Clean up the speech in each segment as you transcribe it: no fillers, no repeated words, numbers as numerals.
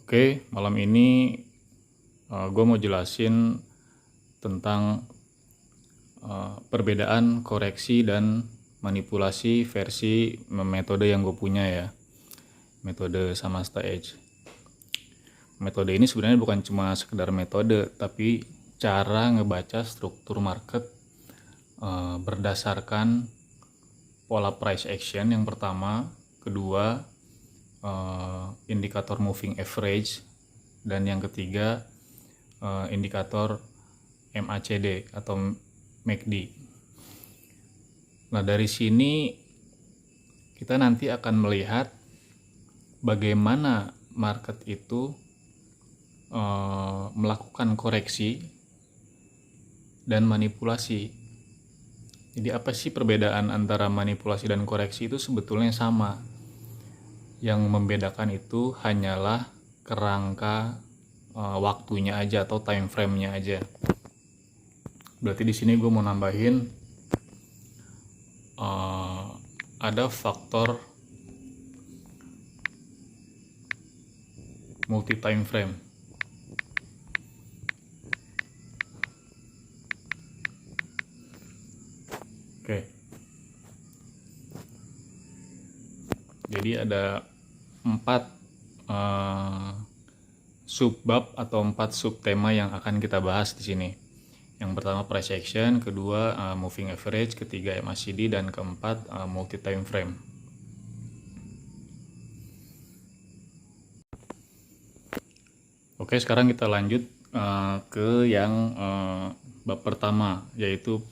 Oke, malam ini gue mau jelasin tentang perbedaan koreksi dan manipulasi versi metode yang gue punya ya, metode Samasta Edge. Metode ini sebenarnya bukan cuma sekedar metode, tapi cara ngebaca struktur market berdasarkan pola price action yang pertama, kedua indikator moving average, dan yang ketiga indikator MACD atau MACD. Nah, dari sini kita nanti akan melihat bagaimana market itu melakukan koreksi dan manipulasi. Jadi apa sih perbedaan antara manipulasi dan koreksi? Itu sebetulnya sama. Yang membedakan itu hanyalah kerangka waktunya aja atau time frame-nya aja. Berarti di sini gue mau nambahin ada faktor multi time frame. Oke. Jadi ada 4 subbab atau 4 subtema yang akan kita bahas di sini. Yang pertama price action, kedua moving average, ketiga MACD, dan keempat multi time frame. Oke, sekarang kita lanjut ke yang bab pertama, yaitu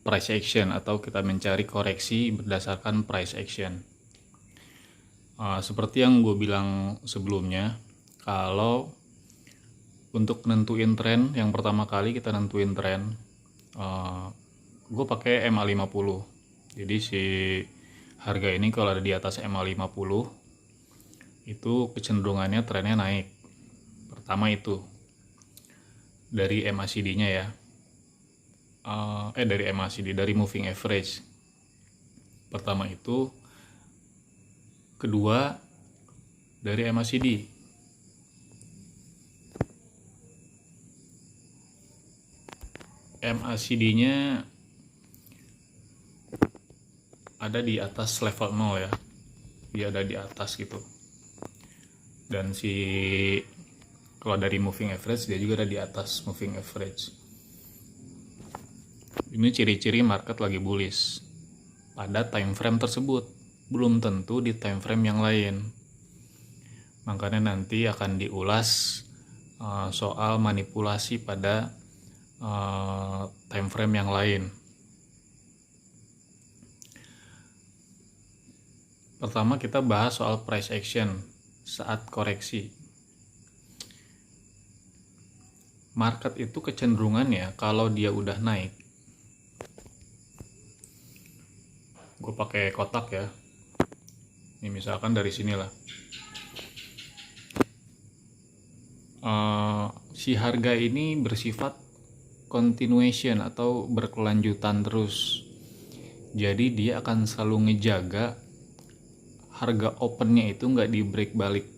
price action atau kita mencari koreksi berdasarkan price action. Seperti yang gue bilang sebelumnya, kalau untuk nentuin tren, yang pertama kali kita nentuin tren, gue pakai MA50. Jadi si harga ini kalau ada di atas MA50 itu kecenderungannya trennya naik. Pertama itu dari MACD-nya ya, dari moving average. Pertama itu, kedua dari MACD. MACD-nya ada di atas level 0 ya, dia ada di atas gitu. Dan kalau dari moving average dia juga ada di atas moving average. Ini ciri-ciri market lagi bullish pada time frame tersebut, belum tentu di time frame yang lain. Makanya nanti akan diulas soal manipulasi pada time frame yang lain. Pertama kita bahas soal price action saat koreksi. Market itu kecenderungannya kalau dia udah naik, gue pakai kotak ya, ini misalkan dari sinilah, si harga ini bersifat continuation atau berkelanjutan terus. Jadi dia akan selalu ngejaga harga opennya itu nggak di break balik,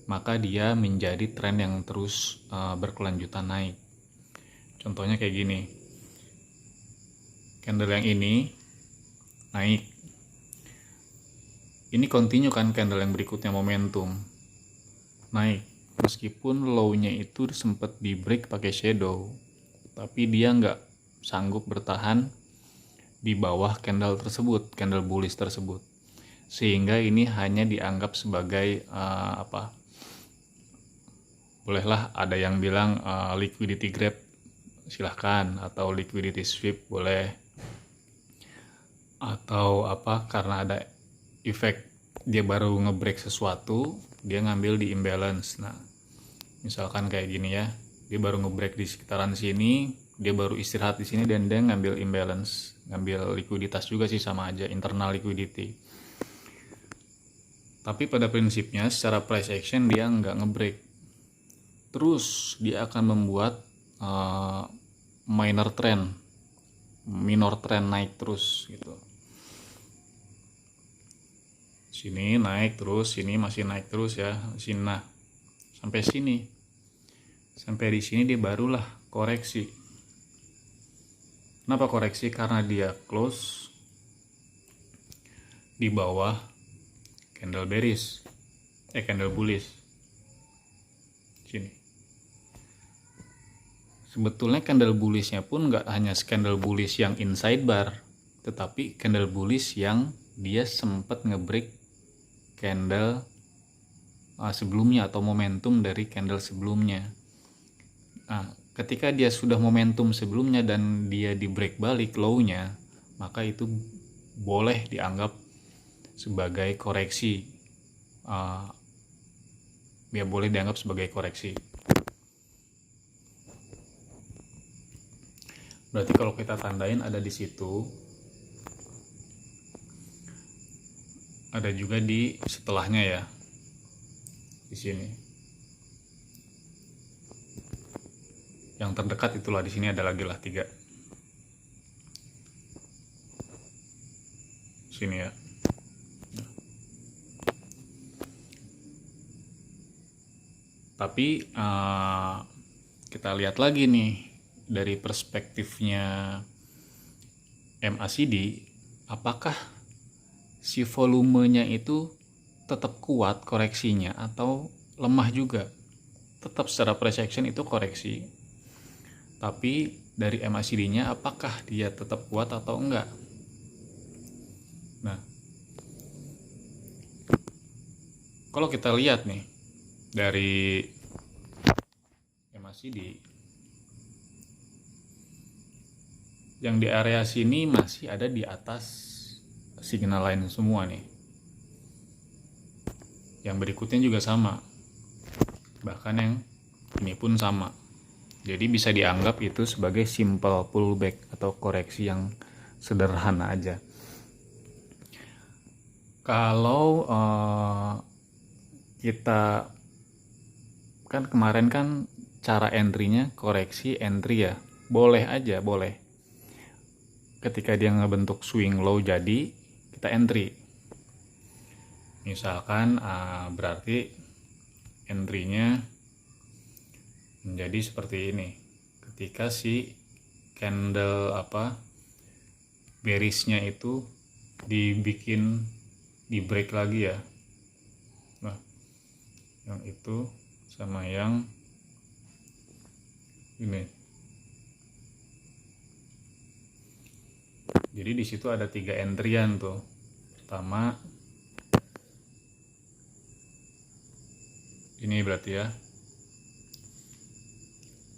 maka dia menjadi tren yang terus berkelanjutan naik. Contohnya kayak gini, candle yang ini naik, ini continue kan, candle yang berikutnya momentum naik, meskipun low-nya itu sempat di break pakai shadow, tapi dia nggak sanggup bertahan di bawah candle tersebut, candle bullish tersebut, sehingga ini hanya dianggap sebagai bolehlah ada yang bilang liquidity grab, silahkan, atau liquidity sweep boleh, atau karena ada efek dia baru ngebreak sesuatu, dia ngambil di imbalance. Nah, misalkan kayak gini ya, dia baru ngebreak di sekitaran sini, dia baru istirahat di sini, dan dia ngambil imbalance, ngambil likuiditas juga sih, sama aja, internal liquidity. Tapi pada prinsipnya secara price action dia nggak ngebreak, terus dia akan membuat minor trend naik terus gitu. Sini naik terus, sini masih naik terus ya. Sini, nah, sampai sini. Sampai di sini dia barulah koreksi. Kenapa koreksi? Karena dia close di bawah candle bearish, candle bullish. Sini. Sebetulnya candle bullishnya pun nggak hanya candle bullish yang inside bar, tetapi candle bullish yang dia sempat ngebreak candle sebelumnya atau momentum dari candle sebelumnya. Nah, ketika dia sudah momentum sebelumnya dan dia di break balik low-nya, maka itu boleh dianggap sebagai koreksi. Ya boleh dianggap sebagai koreksi. Berarti kalau kita tandain ada di situ, ada juga di setelahnya ya, di sini. Yang terdekat itulah, di sini ada lagi lah 3. Sini ya. Tapi kita lihat lagi nih dari perspektifnya MACD, apakah si volumenya itu tetap kuat koreksinya atau lemah juga? Tetap secara price action itu koreksi, tapi dari MACD-nya apakah dia tetap kuat atau enggak? Nah, kalau kita lihat nih dari MACD, yang di area sini masih ada di atas signal line semua nih. Yang berikutnya juga sama, bahkan yang ini pun sama. Jadi bisa dianggap itu sebagai simple pullback atau koreksi yang sederhana aja. Kalau kita kan kemarin kan cara entry-nya koreksi entry ya, boleh aja, boleh. Ketika dia ngebentuk swing low jadi kita entry. Misalkan berarti entry-nya menjadi seperti ini. Ketika si candle bearish-nya itu dibikin di break lagi ya. Nah, yang itu sama yang ini. Jadi di situ ada 3 entryan tuh. Pertama ini berarti ya.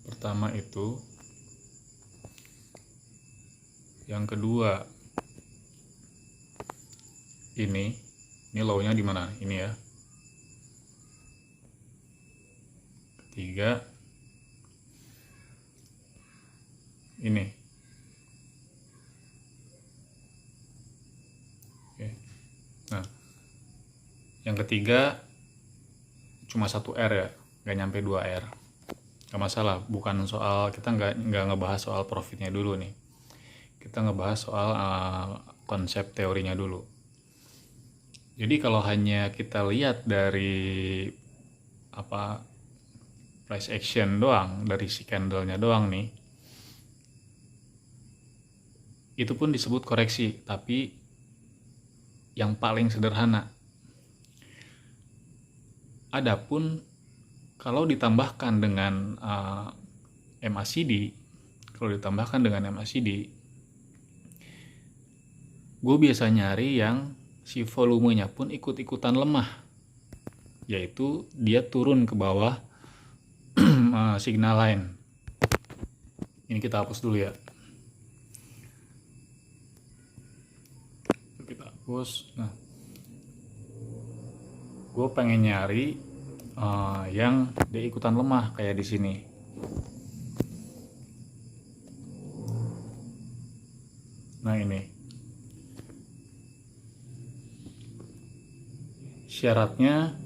Pertama itu. Yang kedua ini low-nya di mana? Ini ya. Ketiga ini. Oke. Nah, yang ketiga cuma 1 R ya, nggak nyampe 2 R. Nggak masalah, bukan soal, kita nggak ngebahas soal profitnya dulu nih. Kita ngebahas soal konsep teorinya dulu. Jadi kalau hanya kita lihat dari price action doang, dari si candle-nya doang nih, itu pun disebut koreksi, tapi yang paling sederhana. Adapun kalau ditambahkan dengan MACD, gue biasa nyari yang si volumenya pun ikut-ikutan lemah, yaitu dia turun ke bawah signal line. Ini kita hapus dulu ya. Kita hapus. Nah, gue pengen nyari yang dia ikutan lemah kayak di sini. Nah ini. Syaratnya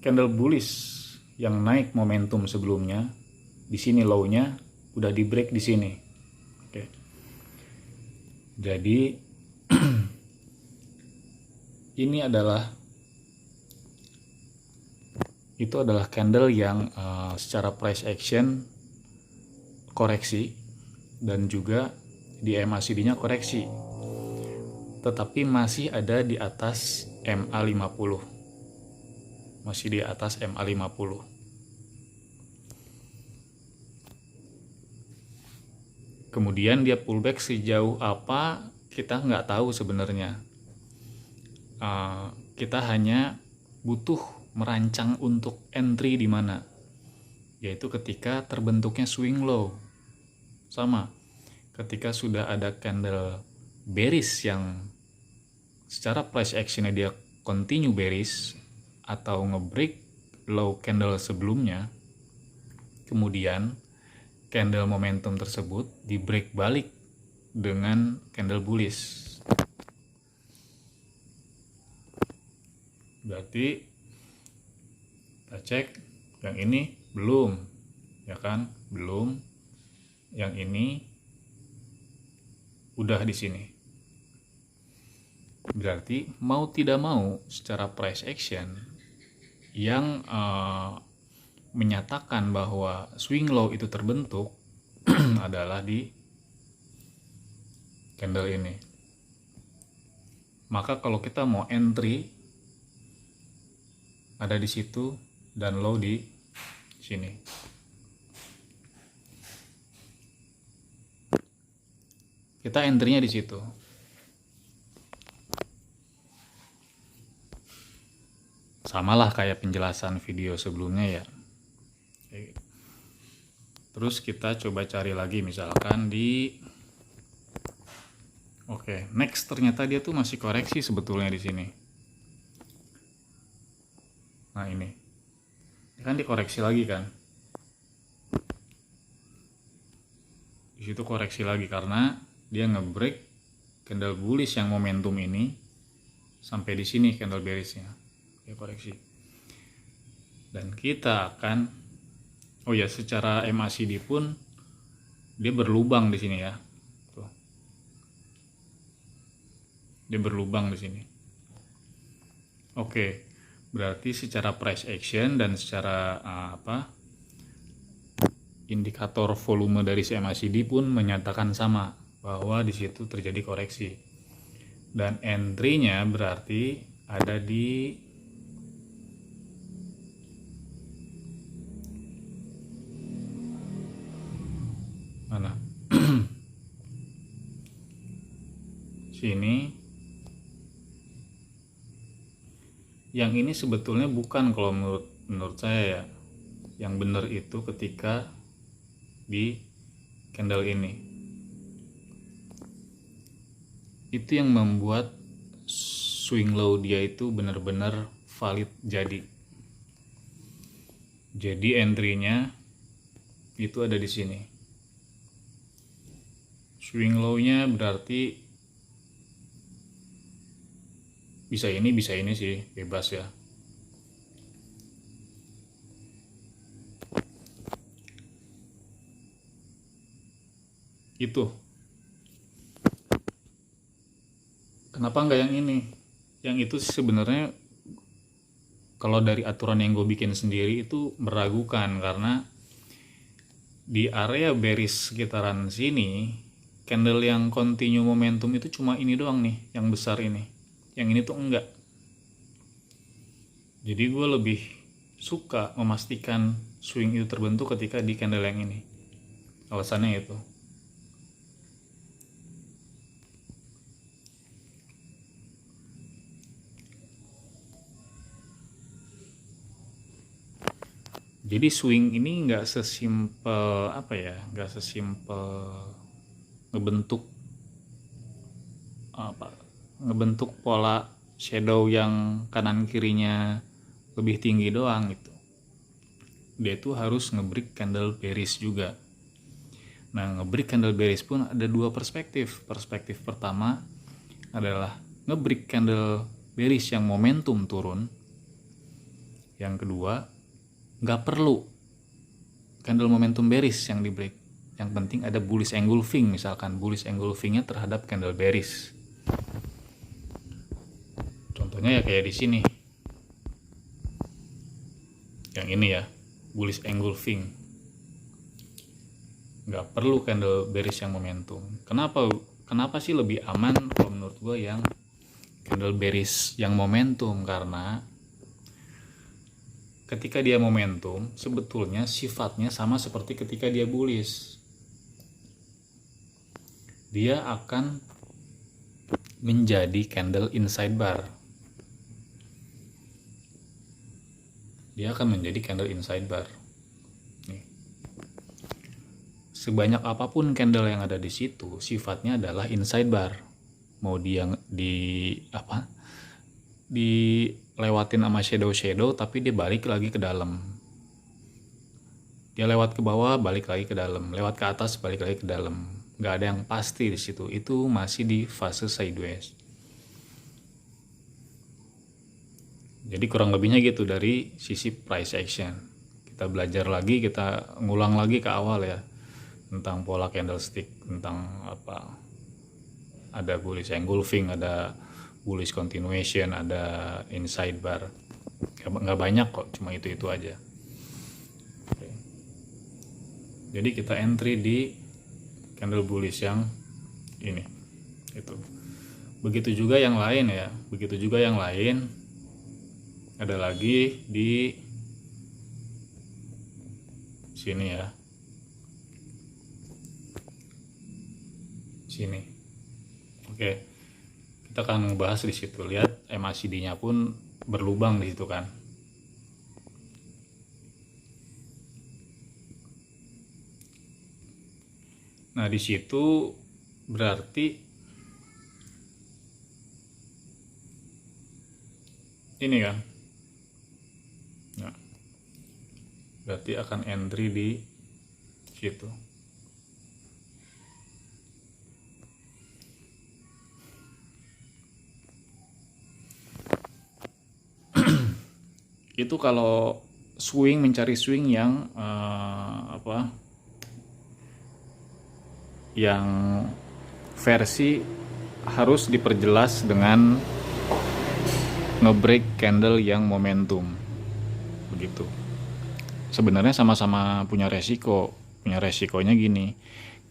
candle bullish yang naik momentum sebelumnya, di sini low-nya udah di break di sini. Oke. Jadi ini adalah candle yang secara price action koreksi dan juga di MACD-nya koreksi, tetapi masih ada di atas MA50, masih di atas MA50. Kemudian dia pullback sejauh apa kita nggak tahu sebenarnya. Kita hanya butuh merancang untuk entry di mana, yaitu ketika terbentuknya swing low. Sama, ketika sudah ada candle bearish yang secara price actionnya dia continue bearish atau ngebreak low candle sebelumnya, kemudian candle momentum tersebut di break balik dengan candle bullish. Berarti kita cek yang ini belum, ya kan? Belum. Yang ini udah di sini. Berarti mau tidak mau secara price action yang menyatakan bahwa swing low itu terbentuk adalah di candle ini. Maka kalau kita mau entry ada di situ dan low di sini. Kita entry-nya di situ. Samalah kayak penjelasan video sebelumnya ya. Terus kita coba cari lagi misalkan di next ternyata dia tuh masih koreksi sebetulnya di sini. Nah ini kan dikoreksi lagi kan, di situ koreksi lagi karena dia ngebreak candle bullish yang momentum ini sampai di sini candle bearishnya, dia koreksi. Dan kita akan secara MACD pun dia berlubang di sini ya, tuh dia berlubang di sini. Berarti secara price action dan secara indikator volume dari MACD pun menyatakan sama bahwa di situ terjadi koreksi. Dan entry-nya berarti ada di mana? Sini. Yang ini sebetulnya bukan, kalau menurut saya ya. Yang benar itu ketika di candle ini. Itu yang membuat swing low dia itu benar-benar valid jadi. Jadi entry-nya itu ada di sini. Swing low-nya berarti bisa ini sih, bebas ya. Itu. Kenapa nggak yang ini? Yang itu sebenarnya kalau dari aturan yang gue bikin sendiri itu meragukan, karena di area bearish sekitaran sini candle yang continue momentum itu cuma ini doang nih, yang besar ini. Yang ini tuh enggak. Jadi gue lebih suka memastikan swing itu terbentuk ketika di candle yang ini. Alasannya itu. Jadi swing ini nggak sesimpel nggak sesimpel ngebentuk pola shadow yang kanan kirinya lebih tinggi doang gitu. Dia tuh harus ngebreak candle bearish juga. Nah, ngebreak candle bearish pun ada dua perspektif. Perspektif pertama adalah ngebreak candle bearish yang momentum turun. Yang kedua, nggak perlu candle momentum bearish yang di break. Yang penting ada bullish engulfing, misalkan bullish engulfingnya terhadap candle bearish. Contohnya ya kayak di sini. Yang ini ya, bullish engulfing. Nggak perlu candle bearish yang momentum. Kenapa sih lebih aman kalau menurut gue yang candle bearish yang momentum? Karena ketika dia momentum, sebetulnya sifatnya sama seperti ketika dia bullish. Dia akan menjadi candle inside bar. Dia akan menjadi candle inside bar. Nih. Sebanyak apapun candle yang ada di situ, sifatnya adalah inside bar. Mau dia dilewatin sama shadow, tapi dia balik lagi ke dalam. Dia lewat ke bawah, balik lagi ke dalam. Lewat ke atas, balik lagi ke dalam. Nggak ada yang pasti di situ. Itu masih di fase sideways. Jadi kurang lebihnya gitu dari sisi price action. Kita belajar lagi, kita ngulang lagi ke awal ya, tentang pola candlestick, tentang apa, ada bullish engulfing, ada bullish continuation, ada inside bar. Nggak banyak kok, cuma itu aja. Oke. Jadi kita entry di candle bullish yang ini, itu. Begitu juga yang lain ya, ada lagi di sini ya, sini. Oke, kita akan ngebahas di situ. Lihat MACD-nya pun berlubang di situ kan. Nah di situ berarti ini kan. Nah, berarti akan entry di situ. Itu kalau mencari swing yang yang versi harus diperjelas dengan ngebreak candle yang momentum, begitu. Sebenarnya sama-sama punya resiko. Resikonya gini,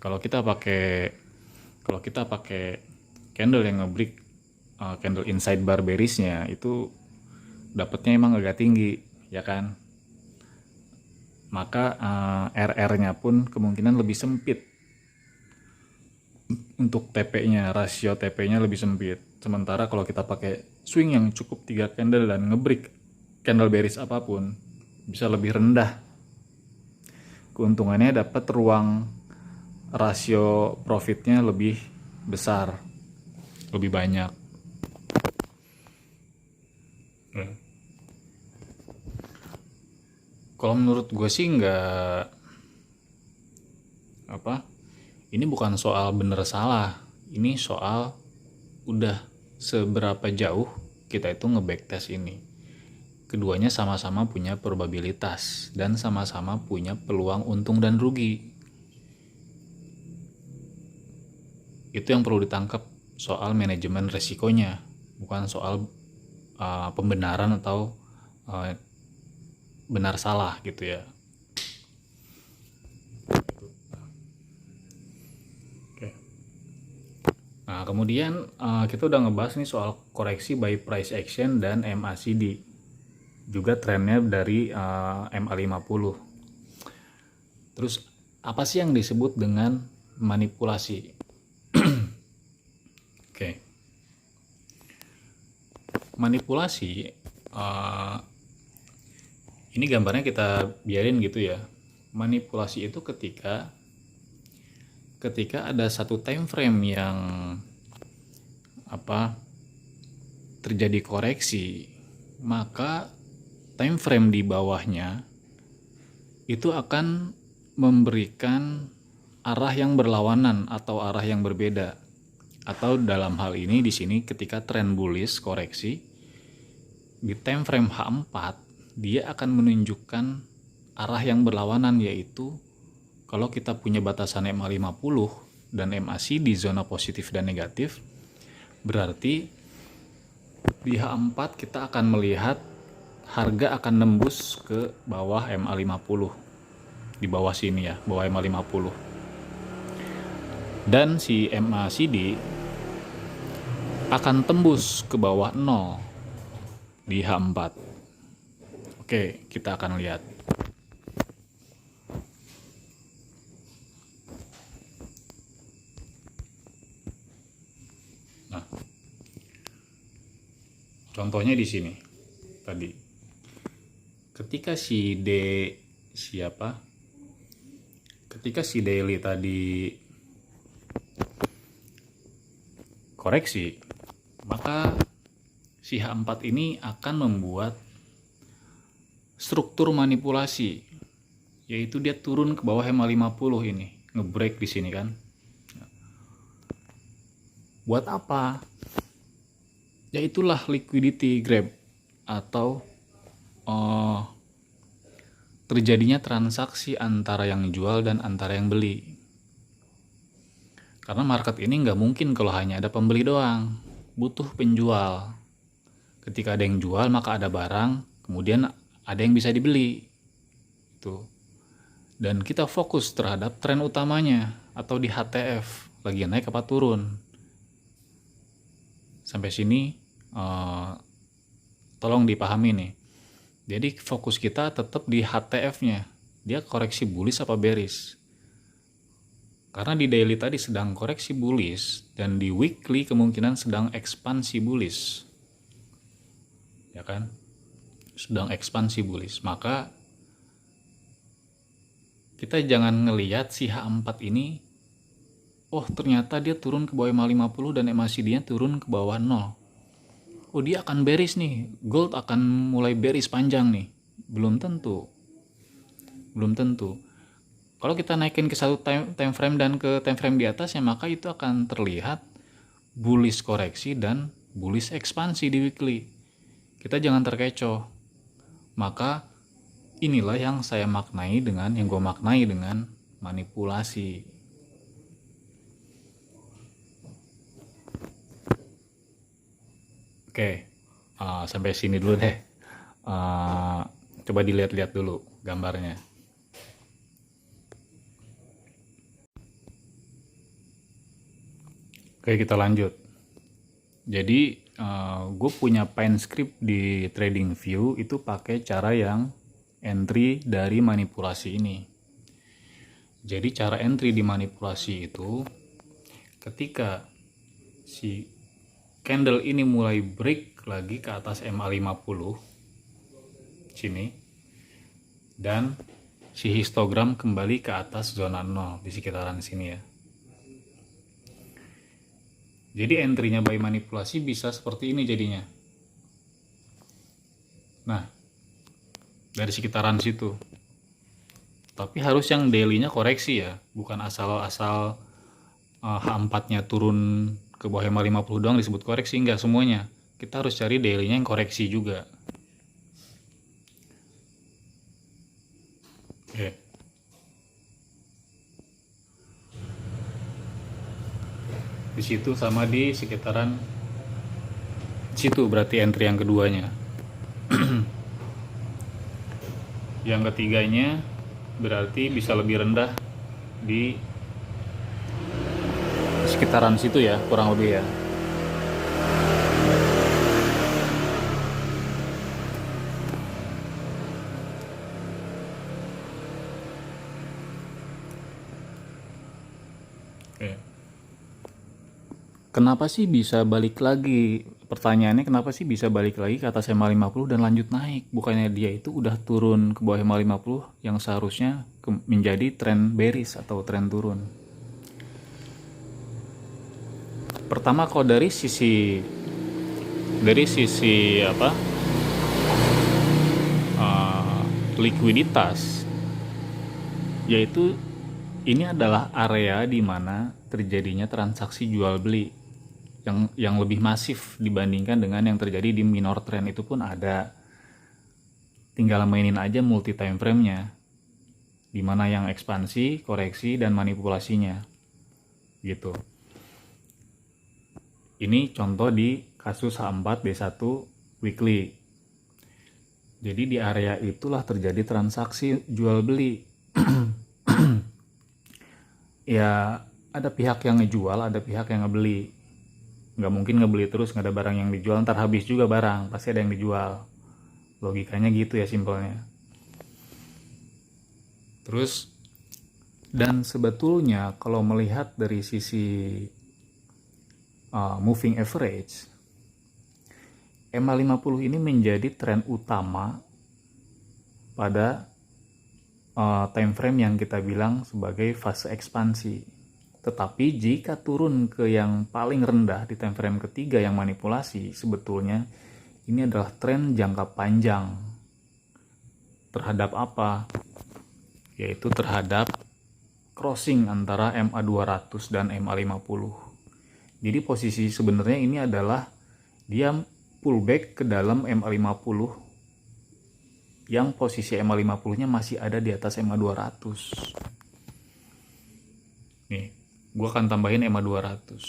kalau kita pakai candle yang ngebreak candle inside bar bearishnya, itu dapatnya emang agak tinggi ya kan. Maka RR-nya pun kemungkinan lebih sempit. Untuk TP-nya, rasio TP-nya lebih sempit. Sementara kalau kita pakai swing yang cukup 3 candle dan ngebreak candle bearish apapun, bisa lebih rendah. Keuntungannya dapat ruang rasio profitnya lebih besar, lebih banyak. Kalau menurut gue sih ini bukan soal bener salah, ini soal udah seberapa jauh kita itu nge-backtest ini. Keduanya sama-sama punya probabilitas dan sama-sama punya peluang untung dan rugi. Itu yang perlu ditangkap, soal manajemen resikonya, bukan soal pembenaran atau benar salah gitu ya. Nah, kemudian kita udah ngebahas nih soal koreksi by price action dan MACD. Juga trennya dari MA50. Terus apa sih yang disebut dengan manipulasi? Oke. Manipulasi, ini gambarnya kita biarin gitu ya. Manipulasi itu ketika ada satu time frame yang terjadi koreksi, maka time frame di bawahnya itu akan memberikan arah yang berlawanan atau arah yang berbeda. Atau dalam hal ini di sini ketika trend bullish koreksi di time frame H4, dia akan menunjukkan arah yang berlawanan, yaitu kalau kita punya batasan MA50 dan MACD zona positif dan negatif, berarti Di H4 kita akan melihat harga akan nembus ke bawah MA50. Di bawah sini ya, bawah MA50. Dan si MACD akan tembus ke bawah 0 di H4. Oke, kita akan lihat. Nah, contohnya di sini tadi. Ketika si daily tadi koreksi, maka si H4 ini akan membuat struktur manipulasi, yaitu dia turun ke bawah MA50 ini, ngebreak di sini kan. Buat apa? Ya itulah liquidity grab atau terjadinya transaksi antara yang jual dan antara yang beli. Karena market ini nggak mungkin kalau hanya ada pembeli doang, butuh penjual. Ketika ada yang jual maka ada barang, kemudian ada yang bisa dibeli. Itu. Dan kita fokus terhadap tren utamanya atau di HTF, lagi naik apa turun. Sampai sini tolong dipahami nih. Jadi fokus kita tetap di HTF-nya. Dia koreksi bullish apa bearish. Karena di daily tadi sedang koreksi bullish dan di weekly kemungkinan sedang ekspansi bullish. Ya kan? Sedang ekspansi bullish. Maka kita jangan ngelihat si H4 ini, oh ternyata dia turun ke bawah 50 dan MACD-nya turun ke bawah 0. Oh dia akan bearish nih, gold akan mulai bearish panjang nih. Belum tentu. Kalau kita naikin ke satu time frame dan ke time frame di atasnya, maka itu akan terlihat bullish koreksi dan bullish ekspansi di weekly. Kita jangan terkecoh. Maka inilah yang gue maknai dengan manipulasi. Oke, sampai sini dulu deh. Coba dilihat-lihat dulu gambarnya. Oke, kita lanjut. Jadi gue punya paint script di TradingView itu pakai cara yang entry dari manipulasi ini. Jadi cara entry di manipulasi itu ketika si candle ini mulai break lagi ke atas MA50 sini dan si histogram kembali ke atas zona 0 di sekitaran sini ya. Jadi entry-nya by manipulasi bisa seperti ini jadinya. Nah, dari sekitaran situ. Tapi harus yang daily-nya koreksi ya, bukan asal-asal H4-nya turun ke bawah 50 doang disebut koreksi, enggak semuanya. Kita harus cari daily-nya yang koreksi juga. Oke. Di situ sama di sekitaran situ berarti entry yang keduanya. Yang ketiganya berarti bisa lebih rendah di sekitaran situ ya, kurang lebih ya. Oke. Kenapa sih bisa balik lagi? Pertanyaannya kenapa sih bisa balik lagi ke atas MA50 dan lanjut naik? Bukannya dia itu udah turun ke bawah MA50 yang seharusnya menjadi tren bearish atau tren turun. Pertama kalau dari sisi likuiditas, yaitu ini adalah area di mana terjadinya transaksi jual beli yang lebih masif dibandingkan dengan yang terjadi di minor trend. Itu pun ada, tinggal mainin aja multi time frame-nya, di mana yang ekspansi, koreksi, dan manipulasinya gitu. Ini contoh di kasus H4 D1 weekly. Jadi di area itulah terjadi transaksi jual beli. Ya ada pihak yang ngejual, ada pihak yang ngebeli. Nggak mungkin ngebeli terus nggak ada barang yang dijual, ntar habis juga barang, pasti ada yang dijual. Logikanya gitu ya simpelnya. Terus, dan sebetulnya kalau melihat dari sisi moving average, MA50 ini menjadi tren utama pada time frame yang kita bilang sebagai fase ekspansi. Tetapi jika turun ke yang paling rendah di time frame ketiga yang manipulasi, sebetulnya ini adalah tren jangka panjang. Terhadap apa? Yaitu terhadap crossing antara MA200 dan MA50. Jadi posisi sebenarnya ini adalah dia pullback ke dalam MA50 yang posisi MA50 nya masih ada di atas MA200. Nih, gue akan tambahin MA200.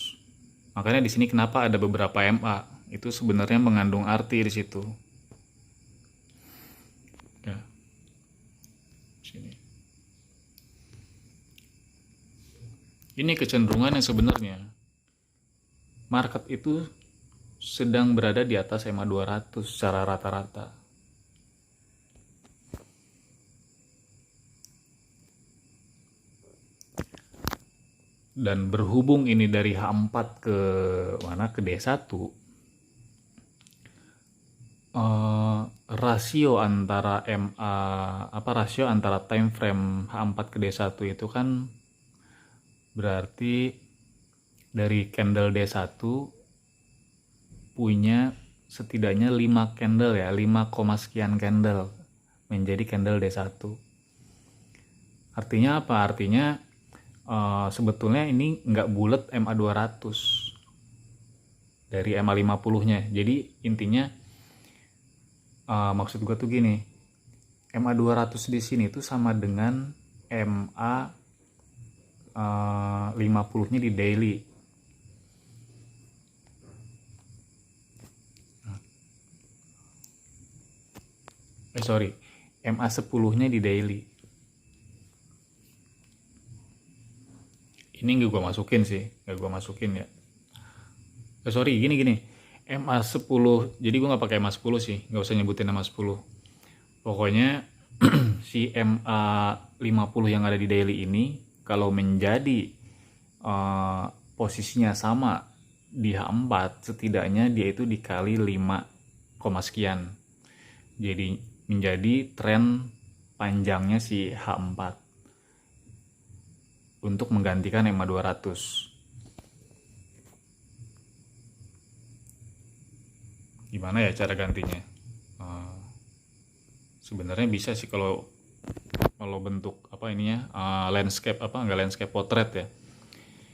Makanya di sini kenapa ada beberapa MA, itu sebenarnya mengandung arti di situ. Ya. Sini. Ini kecenderungan yang sebenarnya market itu sedang berada di atas MA200 secara rata-rata. Dan berhubung ini dari H4 ke mana, ke D1, rasio antara rasio antara time frame H4 ke D1 itu kan berarti dari candle D1 punya setidaknya 5 candle ya, 5, sekian candle menjadi candle D1. Artinya apa? Artinya sebetulnya ini nggak bulat MA200 dari MA50 nya. Jadi intinya maksud gue tuh gini, MA200 di sini tuh sama dengan MA50 nya di daily. MA10 nya di daily. Ini nggak gue masukin sih, nggak gue masukin ya. Gini. MA10, jadi gue nggak pakai MA10 sih, nggak usah nyebutin MA10. Pokoknya si MA50 yang ada di daily ini, kalau menjadi posisinya sama di H4, setidaknya dia itu dikali 5, sekian. Jadi menjadi tren panjangnya si H4 untuk menggantikan MA200. Gimana ya cara gantinya? Sebenarnya bisa sih kalau bentuk landscape nggak landscape, potret ya.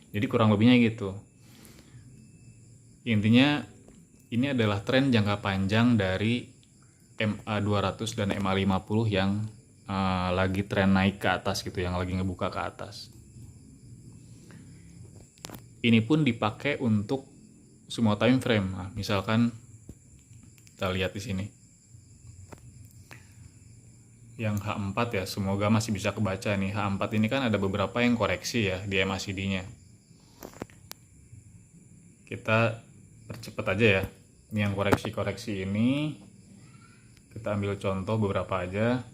Jadi kurang lebihnya gitu. Intinya ini adalah tren jangka panjang dari MA200 dan MA50 yang lagi tren naik ke atas gitu, yang lagi ngebuka ke atas. Ini pun dipakai untuk semua time frame. Nah, misalkan kita lihat di sini. Yang H4 ya, semoga masih bisa kebaca nih. H4 ini kan ada beberapa yang koreksi ya di MACD-nya. Kita percepat aja ya. Ini yang koreksi-koreksi ini kita ambil contoh beberapa aja.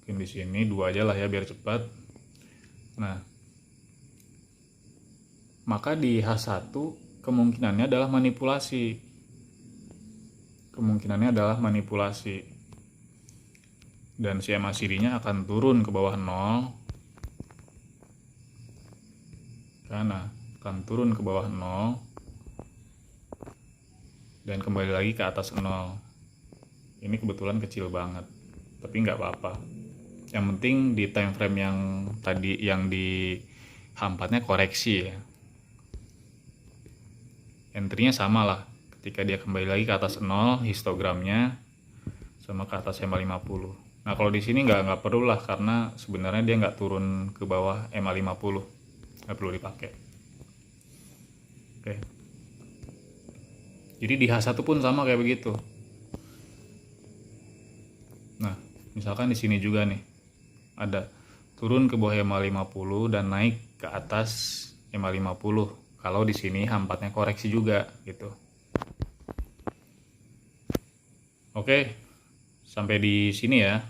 Mungkin di sini 2 aja lah ya biar cepat. Nah, maka di H1 kemungkinannya adalah manipulasi. Dan si MACD-nya akan turun ke bawah 0. Karena akan turun ke bawah 0 dan kembali lagi ke atas 0. Ini kebetulan kecil banget, tapi nggak apa-apa. Yang penting di time frame yang tadi, yang di H4-nya koreksi ya. Entry-nya sama lah, ketika dia kembali lagi ke atas 0, histogramnya sama ke atas MA50. Nah kalau di sini nggak perlu lah, karena sebenarnya dia nggak turun ke bawah MA50, nggak perlu dipakai. Oke. Jadi di H1 pun sama kayak begitu. Nah, misalkan di sini juga nih ada turun ke bawah EMA 50 dan naik ke atas EMA 50. Kalau di sini H4-nya koreksi juga gitu. Oke, sampai di sini ya.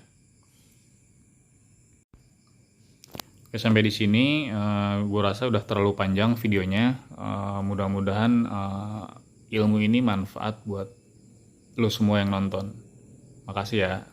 Oke, sampai di sini gue rasa udah terlalu panjang videonya. Mudah-mudahan ilmu ini manfaat buat lo semua yang nonton. Makasih ya.